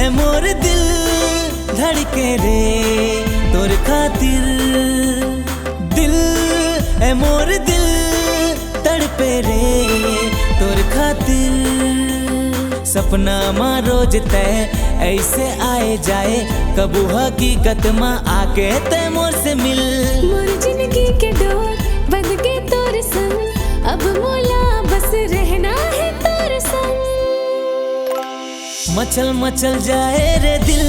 मोर दिल धड़के रे तोर खातिर, दिल है मोर दिल तड़पे रे तोर खातिर। सपना माँ रोज तय ऐसे आए जाए, कबू हकीकत माँ आके तय मोर से मिल। मोर जिंदगी के डोर बंध के तोर संग, अब मोला बस रहना है तोर संग। मचल मचल जाए रे दिल,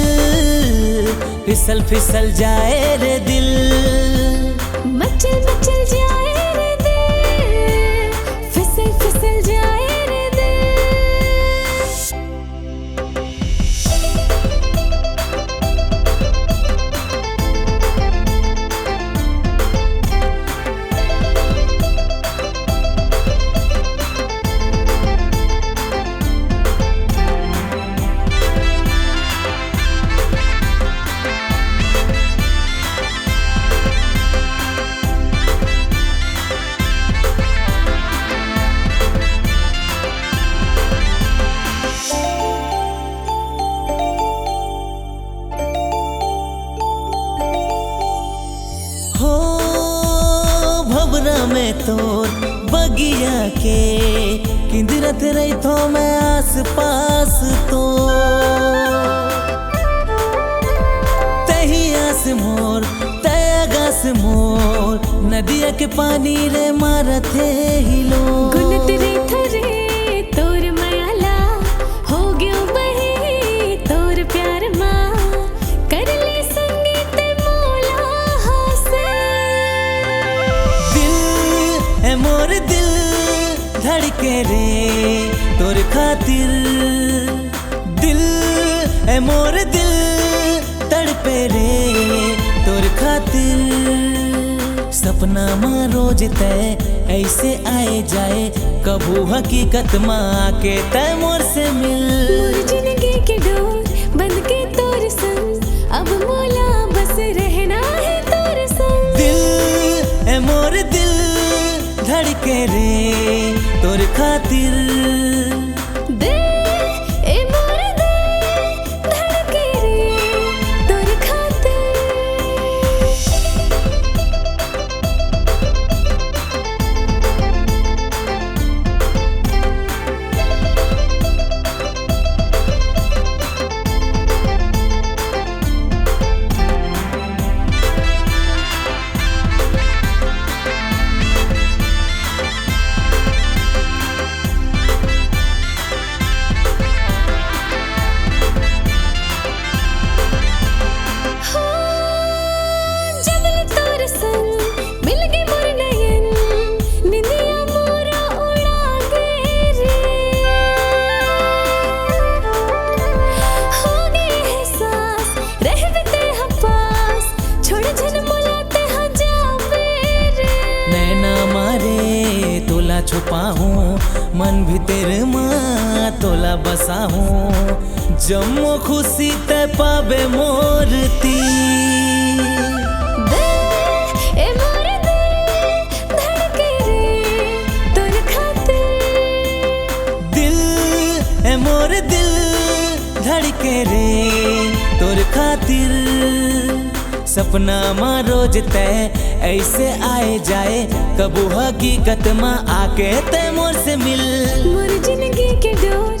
फिसल फिसल जाए रे दिल। मचल मचल जाए रे दिल, फिसल फिसल जाए रे दिल। में तोर बगिया के किंदरत रही थो मैं आस पास तो, तही आस मोर तयगास मोर नदिया के पानी रे मारथे हिलो। गुनत रे थरे तोर मायाला हो गयो बही तोर प्यार माँ, कर ले संगीत मोला हासे। है मोर दिल धड़के रे तोर खातिर, दिल है मोर दिल तड़पे रे तोर खातिर। सपना माँ रोज तय ऐसे आए जाए, कबू हकीकत माँ आके तय मोर से मिल। मोर जिंदगी के डोर बंध के तोर संग, अब मोला बस रहना है तोर संग। दिल है मोर दिल धड़के रे तोर खातिर, दिल ए मोर दिल धड़के रे तोर खातिर। छुपा हूँ मन भीतर माँ तोला बसा हूँ, जम्मो खुशी ते पावे मोरती। दिल है मोर दिल धड़के रे तोर खातिर। सपना माँ रोज तय ऐसे आए जाए, कबू हकीकत माँ आके तय मोर से मिल। मोर जिंदगी के डोर